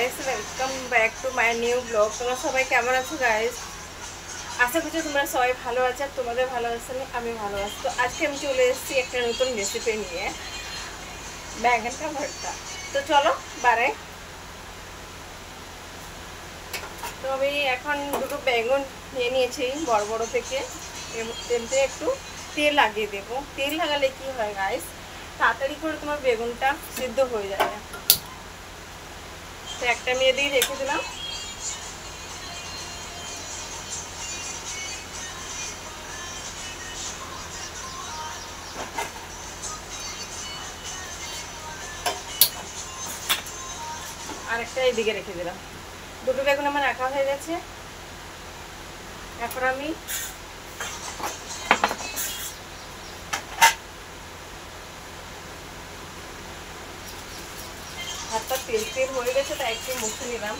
Guys, welcome back to my new blog. তোমরা সবাই কেমন আছো গাইস? আশা করছি তোমরা সবাই ভালো আছো, আর তোমাদের ভালো আছে আমি ভালো আছি। তো আজকে আমি চলে এসেছি একটা নতুন রেসিপি নিয়ে, ব্যাঙেনটা ভর্তা। তো চলো বাড়াই। তো আমি এখন দুটো বেগুন নিয়ে নিয়েছি বড় বড় থেকে। তেলতে একটু তেল লাগিয়ে দেবো। তেল লাগালে কি হয় গাইস, তাড়াতাড়ি করে তোমার বেগুনটা সিদ্ধ হয়ে যায়। তো একটা মেয়ে দিয়ে রেখে দিলাম। আরেকটা এইদিকে রেখে দিলাম। দুটো বেগুন আমার রাখা হয়ে গেছে। এখন আমি হাতটা তেল তেল হয়ে গেছে, তাই একটু মুছে নিলাম।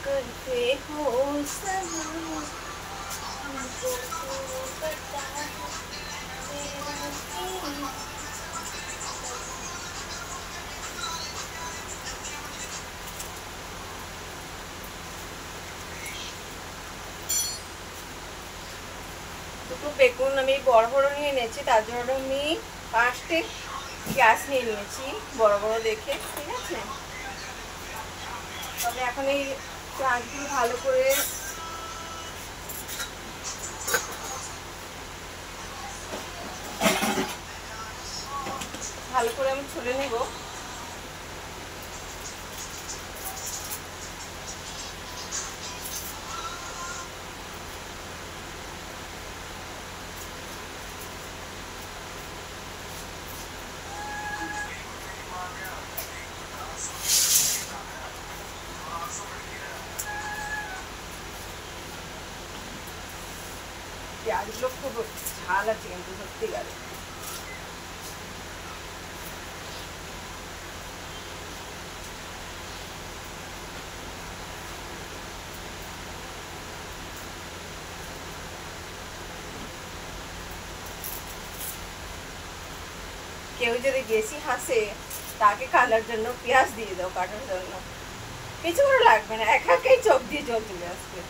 करते हो দুটো বেগুন আমি বড় বড় নিয়ে নিয়েছি, তার জন্য আমি 5টে পেঁয়াজ নিয়ে নিয়েছি বড় বড় দেখে, ঠিক আছে। তবে এখন এই পেঁয়াজগুলো ভালো করে আমি ছুলে নেব। পেঁয়াজগুলো খুব ঝাল আছে কিন্তু সত্যিকারে। কেউ যদি বেশি হাসে তাকে কাটার জন্য পেঁয়াজ দিয়ে দাও, কাটার জন্য কিছু করে লাগবে না, একাই চোখ দিয়ে জল চলে আসবে।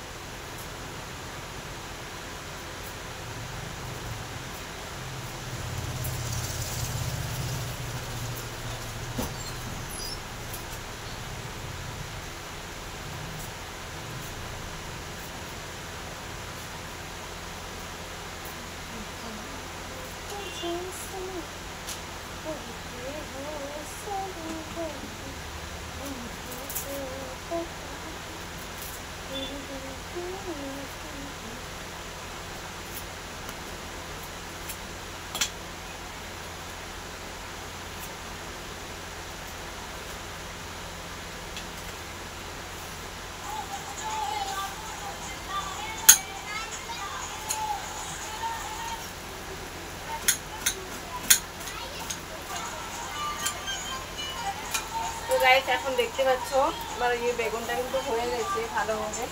গাইস, এখন দেখতে পাচ্ছ আমার এই বেগুনটা কিন্তু হয়ে গেছে ভালোভাবে।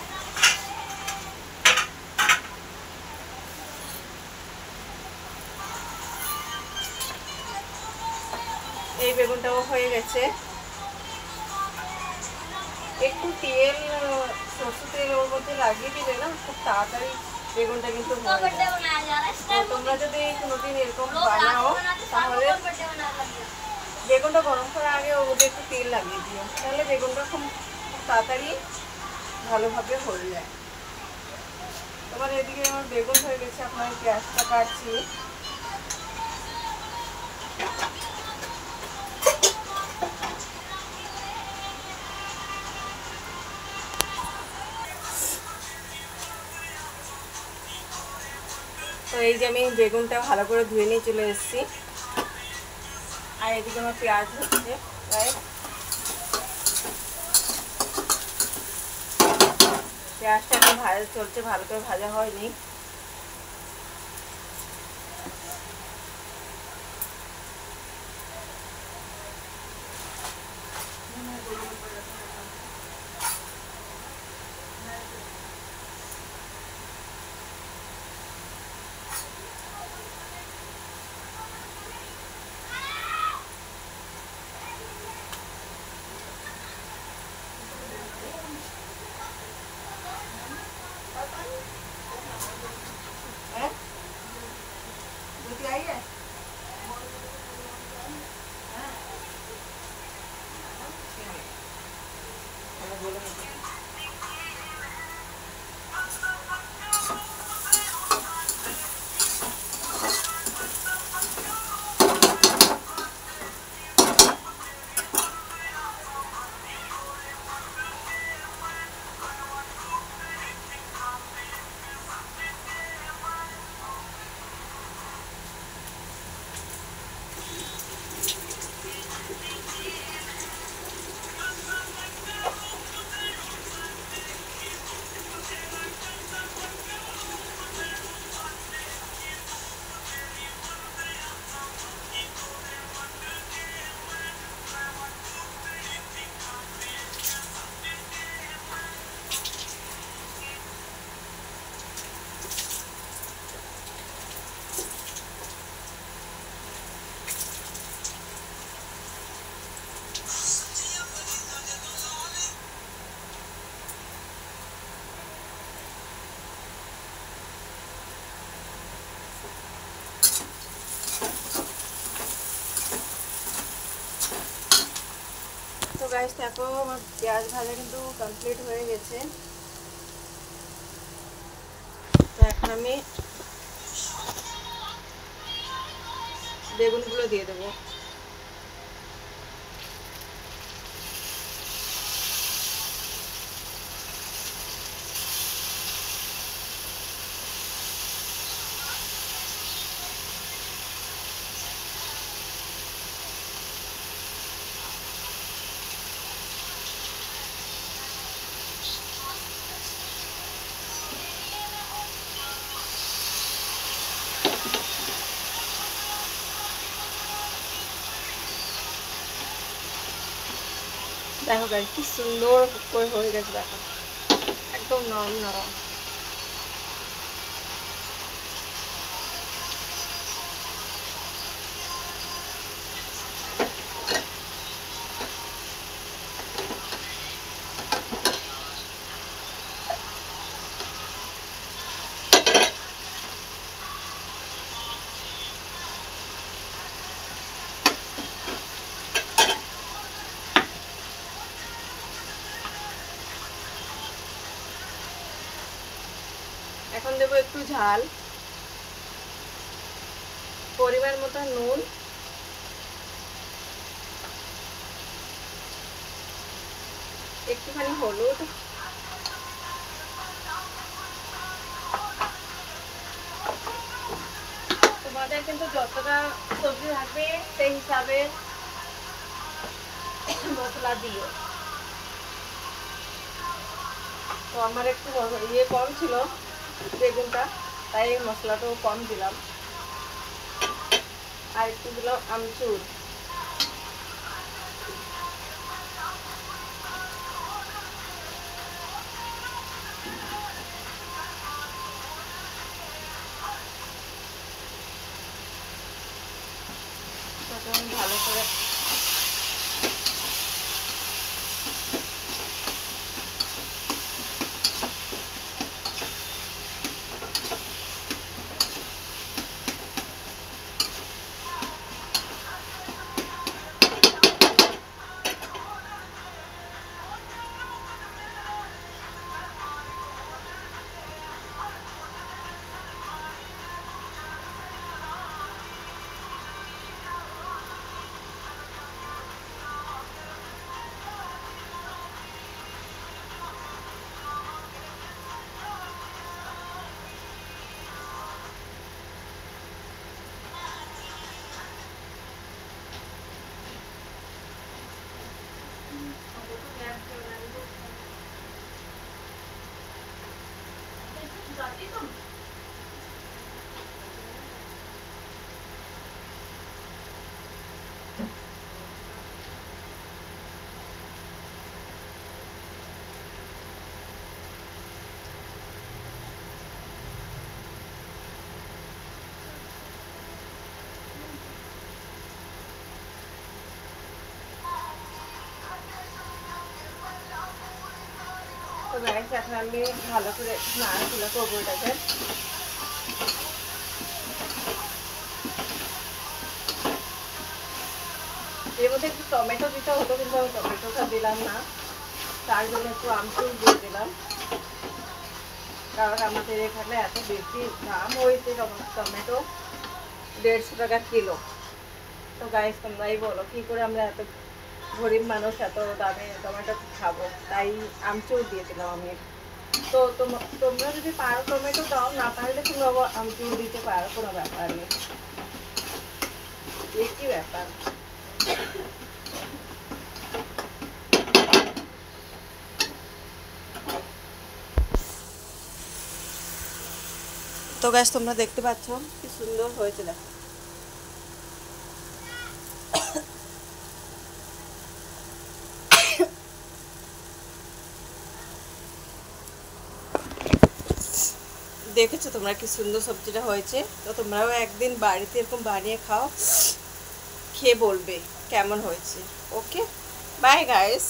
এই বেগুনটাও হয়ে গেছে। একটু তেল, সরষে তেল ওর মধ্যে লাগিয়ে দিলে না খুব তাড়াতাড়ি বেগুনটা কিন্তু হয়ে যায়। তোমরা যদি কোনোদিন এরকম বানাও তাহলে বেগুনটা গরম করার আগে ওর মধ্যে একটু তেল লাগিয়ে দিও, তাহলে বেগুনটা খুব তাড়াতাড়ি ভালোভাবে হয়ে যায়। এবার এদিকে আমার বেগুন হয়ে গেছে, আপনার পেঁয়াজটা কাটছি। তো এই যে আমি বেগুনটা ভালো করে ধুয়ে নিয়ে চলে এসেছি, আর এদিকে আমার পেঁয়াজ হচ্ছে। পেঁয়াজটা এখন ভাজা চলছে, ভালো করে ভাজা হয়নি। গেলে হবে। তো গাইস দেখো আমার পেঁয়াজ ভাজা কিন্তু কমপ্লিট হয়ে গেছে। তো এখন আমি বেগুনগুলো দিয়ে দেবো। দেখো গাইস কি সুন্দর করে হয়ে গেছে, দেখো একদম নরম নরম। এখন দেবো একটু ঝাল, পরিমাণ মতো নুন, একটুখানি হলুদ, তোমাদের কিন্তু যতটা সবজি থাকবে সেই হিসাবে মশলা দিও। তো আমার একটু ইয়ে কম ছিল বেগুনটা, তাই মশলাটাও কম দিলাম। আর একটু দিলাম আমচুর। ভালো করে তো গাইস এখন আমি ভালো করে নাড়াচাড়া করবো এটাকে। এর মধ্যে একটু টমেটো দিতে হতো, কিন্তু আমি টমেটোটা দিলাম না। তার জন্য একটু আমচুর দিয়ে দিলাম, কারণ আমাদের এখানে এত বেশি দাম হয়েছে টমেটো, 150 টাকা কিলো। তো গাইস তোমরাই বলো কি করে আমরা এত গরিব মানুষ এত দামে টমেটো খাবো, তাই আমচুর দিয়ে দিলাম আমি। তো তোমরা যদি পারো টমেটো দাও, না পারলে তোমরা আমচুর দিতে পারো, কোনো ব্যাপার নেই। একই ব্যাপার। তো গাছ তোমরা দেখতে পাচ্ছ কি সুন্দর হয়েছে, দেখো। দেখেছো তোমরা কি সুন্দর সবজিটা হয়েছে। তো তোমরাও একদিন বাড়িতে এরকম বানিয়ে খাও, খেয়ে বলবে কেমন হয়েছে। ওকে, বাই গাইস।